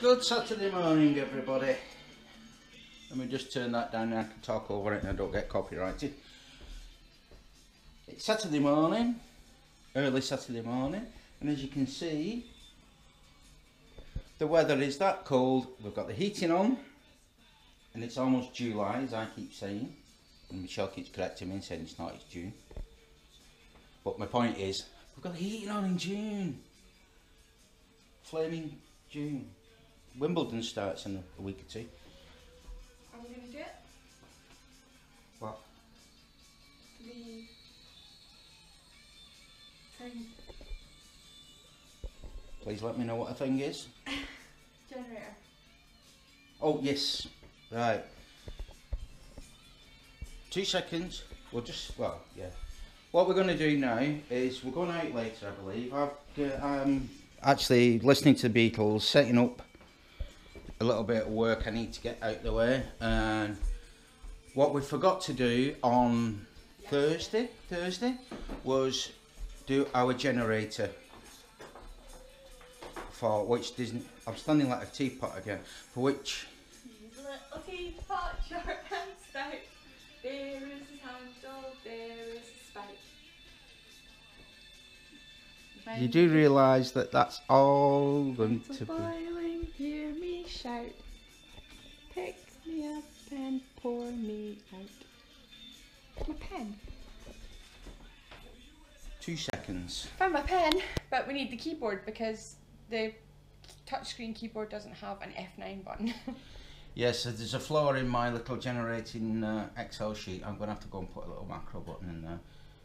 Good Saturday morning, everybody. Let me just turn that down and I can talk over it and I don't get copyrighted. It's Saturday morning, early Saturday morning, and as you can see, the weather is that cold. We've got the heating on, and it's almost July, as I keep saying, and Michelle keeps correcting me and saying it's not, it's June. But my point is, we've got the heating on in June. Flaming June. Wimbledon starts in a week or two. Are we going to do it? What? The thing. Please let me know what a thing is. Generator. Oh, yes. Right. 2 seconds. We'll just, well, yeah. What we're going to do now is we're going out later, I believe. I'm actually listening to the Beatles, setting up a little bit of work I need to get out the way. And what we forgot to do on Thursday was do our generator. For which doesn't, I'm standing like a teapot again, for which Little teapot, short and stout. There is his handle, there is his spout. you do realise that that's all going to be. Boiling, hear me shout. Pick me up and pour me out. My pen. 2 seconds. Found my pen, but we need the keyboard because the touchscreen keyboard doesn't have an F9 button. Yes, so there's a flaw in my little generating Excel sheet. I'm going to have to go and put a little macro button in there,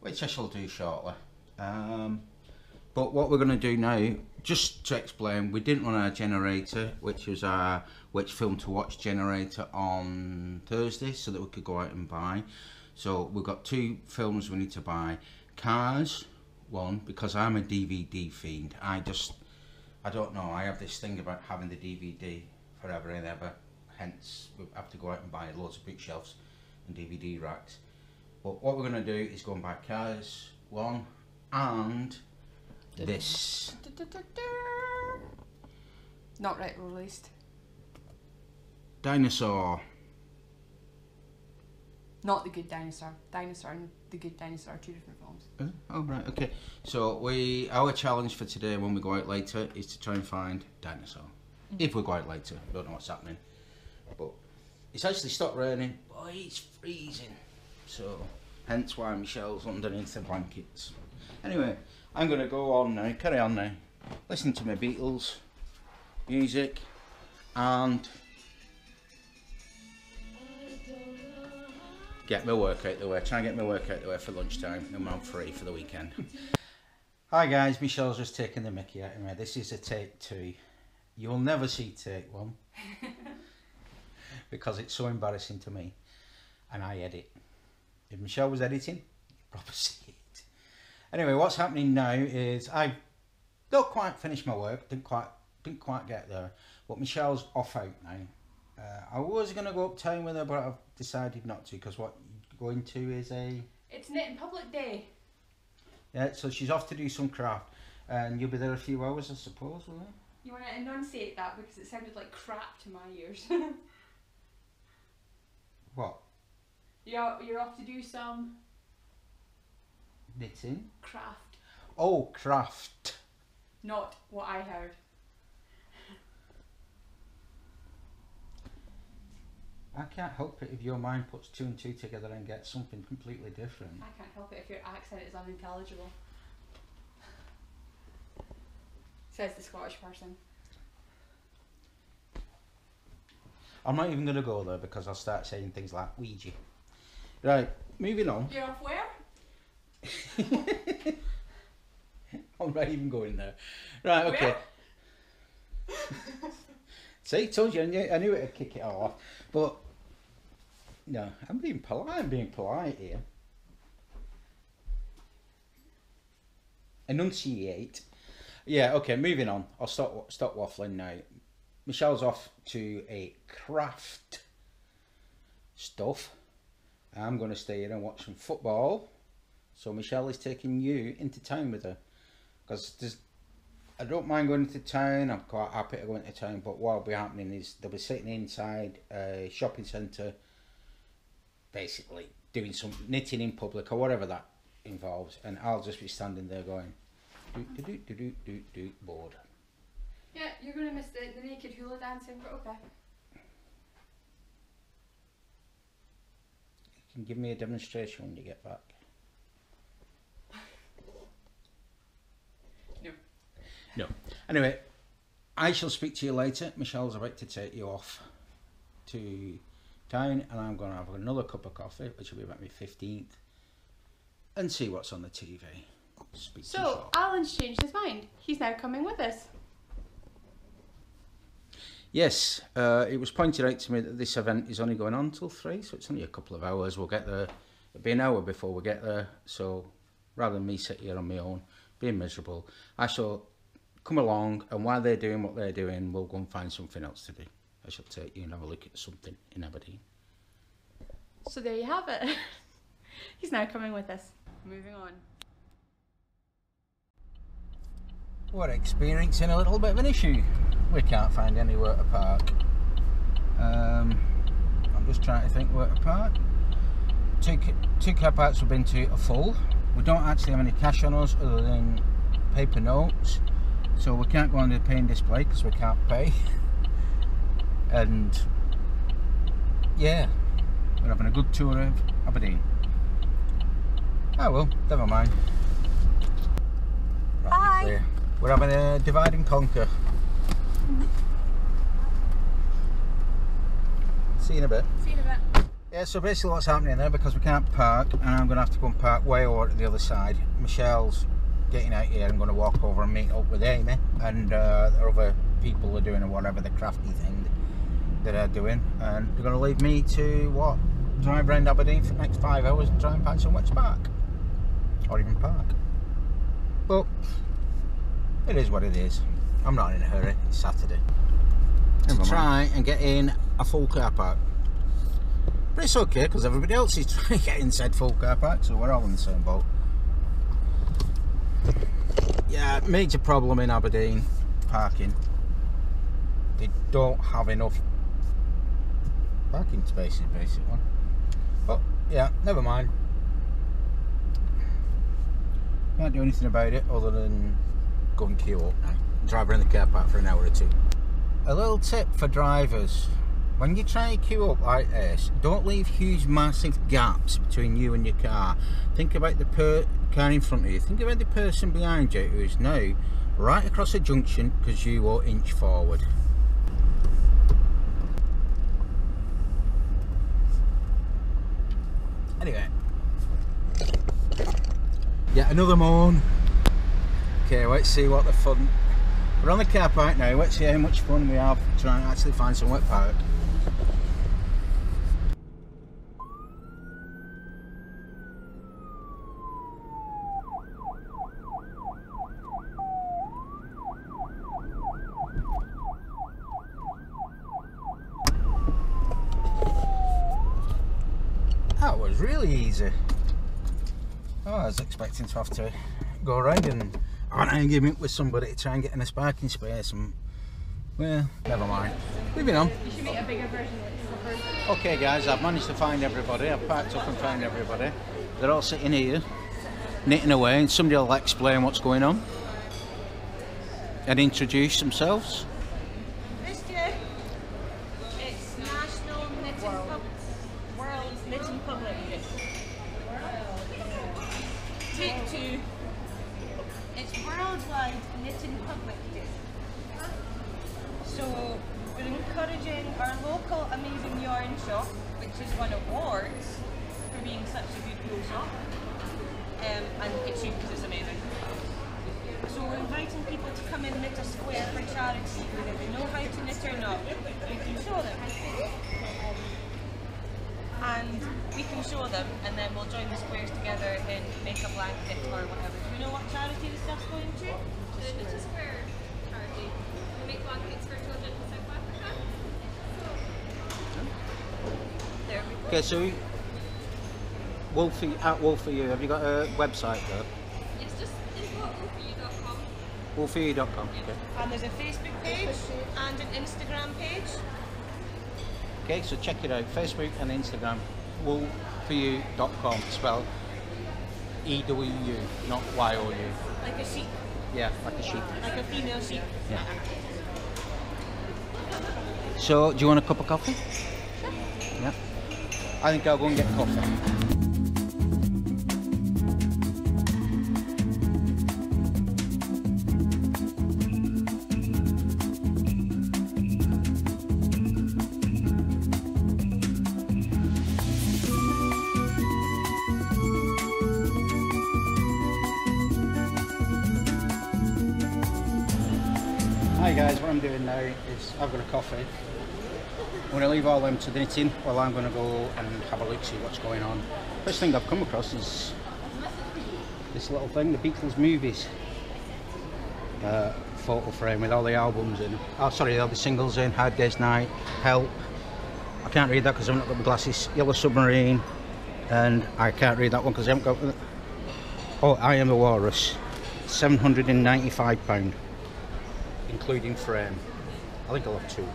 which I shall do shortly. But what we're going to do now, just to explain, we didn't run our generator, which was our which film to watch generator on Thursday, so that we could go out and buy. So we've got 2 films we need to buy. Cars, one, because I'm a DVD fiend. I don't know, I have this thing about having the DVD forever and ever. Hence, we have to go out and buy loads of bookshelves and DVD racks. But what we're going to do is go and buy Cars, one, and this. Not right released. Dinosaur. Not The Good Dinosaur. Dinosaur and The Good Dinosaur are 2 different films. Oh, right, okay. So our challenge for today when we go out later is to try and find Dinosaur. If we go out later, I don't know what's happening. But it's actually stopped raining, but it's freezing. So, hence why Michelle's underneath the blankets. Anyway, I'm going to go on now, carry on now. Listen to my Beatles, music, and get my work out the way. Try and get my work out the way for lunchtime, and I'm free for the weekend. Hi guys, Michelle's just taking the mickey out of me. This is a take 2. You'll never see take 1 because it's so embarrassing to me, and I edit. If Michelle was editing, you'd probably see it. Anyway, what's happening now is I've not quite finished my work. Didn't quite get there, but Michelle's off out now. I was going to go uptown with her, but I've decided not to, because what you're going to is It's Knit in Public Day. Yeah, so she's off to do some craft, and you'll be there a few hours, I suppose, will you? You want to enunciate that because it sounded like crap to my ears. What? You're off to do some Knitting? craft. Oh, craft. Not what I heard. I can't help it if your mind puts 2 and 2 together and gets something completely different. I can't help it if your accent is unintelligible. Says the Scottish person. I'm not even going to go there because I'll start saying things like Ouija. Right, moving on. You're off where? I'm not even going there. Right, okay. See, told you, I knew it'd kick it all off. But, no, I'm being polite here. Enunciate. Yeah, okay, moving on. I'll stop waffling now. Michelle's off to a craft stuff. I'm going to stay here and watch some football. So Michelle is taking you into town with her. Because I don't mind going to town. I'm quite happy to go into town, but what will be happening is they'll be sitting inside a shopping centre, basically doing some knitting in public or whatever that involves, and I'll just be standing there going, bored. Yeah, you're gonna miss the naked hula dancing, but okay. You can give me a demonstration when you get back. No. Anyway, I shall speak to you later. Michelle's about to take you off to town, and I'm going to have another cup of coffee, which will be about my 15th, and see what's on the TV. So, Alan's changed his mind. He's now coming with us. Yes, it was pointed out to me that this event is only going on till 3, so it's only a couple of hours. We'll get there. It'll be an hour before we get there, so rather than me sit here on my own, being miserable, I shall come along, and while they're doing what they're doing, we'll go and find something else to do. I shall take you and have a look at something in Aberdeen. So there you have it. He's now coming with us. Moving on. We're experiencing a little bit of an issue. We can't find anywhere to park. I'm just trying to think where to park. Two car parks we've been to are full. We don't actually have any cash on us other than paper notes. So we can't go on the paying display because we can't pay. And yeah, we're having a good tour of Aberdeen. Oh well, never mind. Right, we're having a divide and conquer. See you in a bit. See you in a bit. Yeah, so basically what's happening there, because we can't park, and I'm going to have to go and park way over at the other side. Michelle's getting out here. I'm going to walk over and meet up with Amy and the other people are doing or whatever the crafty thing that they're doing, and they're going to leave me to what, drive around Aberdeen for the next 5 hours and try and find somewhere to park, or even park. But it is what it is. I'm not in a hurry. It's Saturday. To try and get in a full car park, but it's okay because everybody else is trying to get inside full car park, so we're all in the same boat. Yeah, major problem in Aberdeen, parking. They don't have enough parking spaces, basically. But yeah, never mind. Can't do anything about it other than go and queue up now. Drive around the car park for an hour or two. A little tip for drivers: when you try and queue up like this, don't leave huge massive gaps between you and your car. Think about the car in front of you. Think about the person behind you who is now right across a junction because you will inch forward. Anyway, yeah, another moan. Okay, let's see what the fun. We're on the car park now. Let's see how much fun we have trying to actually find somewhere to park. That was really easy. Oh, I was expecting to have to go around and arguing with somebody to try and get in a parking space, and well, never mind. Moving on. You should make a bigger version of this. Okay guys, I've managed to find everybody. I've parked up and found everybody. They're all sitting here, knitting away, and somebody will explain what's going on and introduce themselves. This year, it's National Knitting World Knitting Public Day. Take 2. It's Worldwide Knitting Public Day. So we're encouraging our local amazing yarn shop, which has won awards for being such a good wool shop, and it's you because it's amazing. So we're inviting people to come and knit a square for charity, whether they know how to knit or not. We can show them. And we can show them, and then we'll join the squares together and make a blanket or whatever. Do you know what charity this stuff's going to? The Knit a Square charity. We make blankets for children in South Africa. There we go. Okay, so Wolfie, at Wolfie, have you got a website there? Yes, just info@wolfforyou.com. Woolforyou.com. Okay. And there's a Facebook page and an Instagram page. Okay, so check it out. Facebook and Instagram. Woolforyou.com. Spelled E-W-U, not Y-O-U. Like a sheep. Yeah, like a sheep. Like a female sheep. Yeah. So, do you want a cup of coffee? Sure. Yeah. I think I'll go and get coffee. Hi guys, what I'm doing now is I've got a coffee. I'm going to leave all them to the knitting while I'm going to go and have a look, see what's going on. First thing I've come across is this little thing, the Beatles movies photo frame with all the albums in. Oh sorry, all the singles in, Hard Day's Night, Help. I can't read that because I've not got my glasses. Yellow Submarine, and I can't read that one because I haven't got... Oh, I Am the Walrus, £795. Including frame. I think I'll have 2.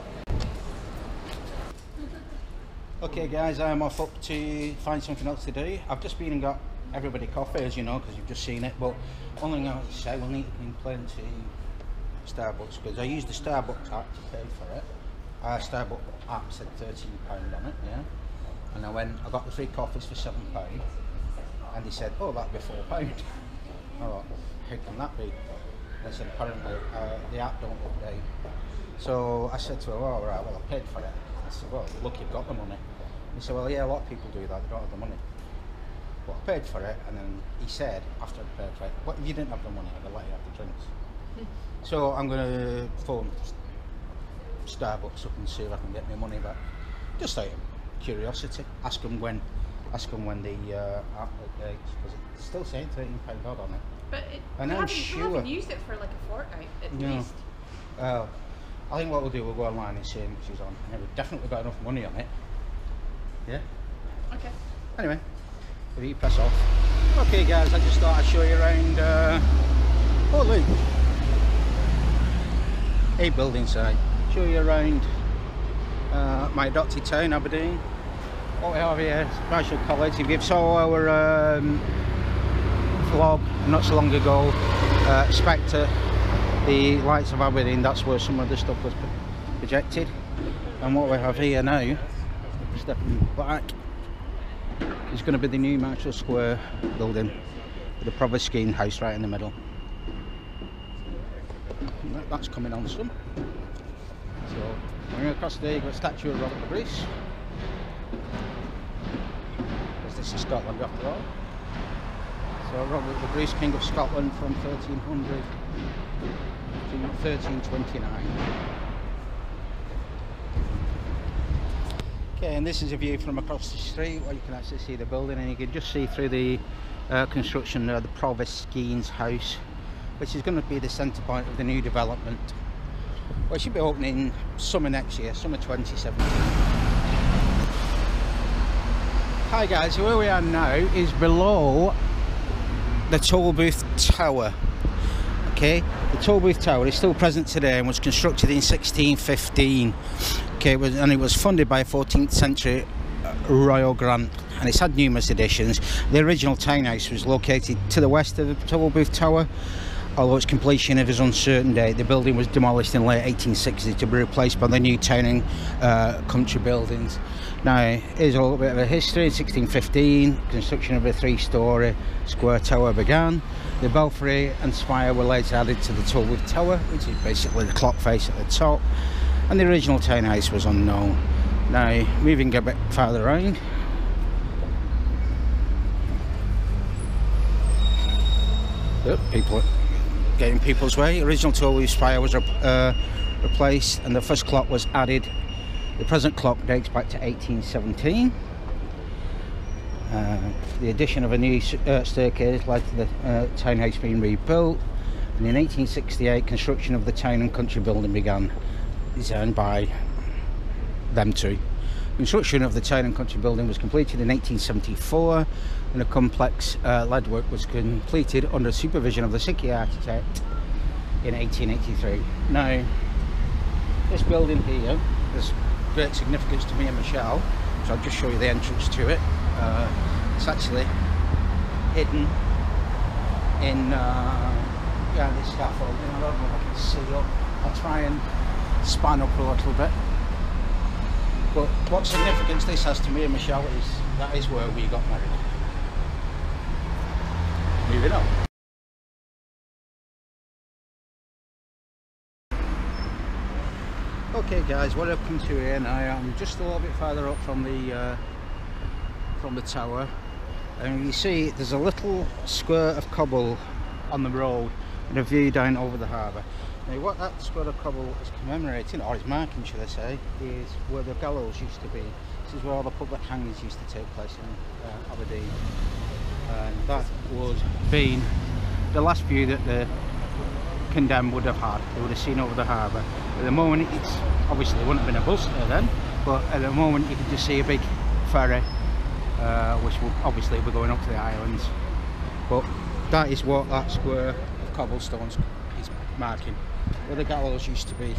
Okay guys, I'm off up to find something else to do. I've just been and got everybody coffee, as you know, because you've just seen it, but only thing I want to say, we'll need to complain to Starbucks, because I used the Starbucks app to pay for it. Starbucks app said £13 on it, yeah. And I got the free coffees for £7, and they said, oh, that'd be £4. Oh, how can that be? They said apparently the app don't update. So I said to her, oh right, well I paid for it. I said, well look, you've got the money. He said, well yeah, a lot of people do that, they don't have the money. But I paid for it, and then he said, after I paid for it, what if you didn't have the money, I'd let you have the drinks. So I'm going to phone Starbucks up and see if I can get my money back. Just out of curiosity, ask them when the app updates, because it's still saying £13 odd on it. But And you I'm haven't used it for like a fortnight at least. I think what we'll do, we'll go online and see how much she's on. And we've definitely got enough money on it. Yeah? Okay. Anyway, if you press off. Okay guys, I just thought I'd show you around, oh look, a building site. Show you around my adopted town, Aberdeen. What we have here is Marshall College. If you saw our vlog not so long ago, Spectre, the lights of Aberdeen, that's where some of the stuff was projected. And what we have here now, stepping back, is going to be the new Marshall Square building with the Provost Skiing House right in the middle. That's coming on soon. So going across there, you've got a statue of Robert the Bruce, because this is Scotland after all. So Robert the Bruce, King of Scotland from 1300 to 1329. Okay, and this is a view from across the street where you can actually see the building, and you can just see through the construction the Provost Skiing House, which is going to be the centre point of the new development. Well, it should be opening summer next year, summer 2017. Hi guys, where we are now is below the Tollbooth Tower. Okay, the Tollbooth Tower is still present today and was constructed in 1615. Okay, and it was funded by a 14th century royal grant, and it's had numerous additions. The original townhouse was located to the west of the Tollbooth Tower, although its completion is uncertain date. The building was demolished in late 1860 to be replaced by the new town and country buildings. Now, here's a little bit of a history. In 1615, construction of a 3-storey square tower began. The belfry and spire were later added to the Tollbooth Tower, which is basically the clock face at the top, and the original townhouse was unknown. Now, moving a bit farther around, people getting people's way. Original Tollbooth spire was replaced, and the first clock was added. The present clock dates back to 1817. The addition of a new staircase led to the townhouse being rebuilt, and in 1868 construction of the town and country building began, designed by them two. Construction of the town and country building was completed in 1874, and a complex lead work was completed under supervision of the city architect in 1883. Now, this building here, there's great significance to me and Michelle, so I'll just show you the entrance to it. It's actually hidden in behind this scaffolding. I don't know if I can see up. I'll try and span up a little bit. But what significance this has to me and Michelle is that is where we got married. Moving on. Okay guys, what I've come to here now, I'm just a little bit further up from the tower, and you see there's a little square of cobble on the road and a view down over the harbour. Now what that square of cobble is commemorating, or is marking should I say, is where the gallows used to be. This is where all the public hangings used to take place in Aberdeen, and that would have been the last view that the condemned would have had. They would have seen over the harbour. At the moment, it's obviously there wouldn't have been a bus there then, but at the moment you can just see a big ferry, which will obviously be going up to the islands. But that is what that square of cobblestones is marking, where the gallows used to be.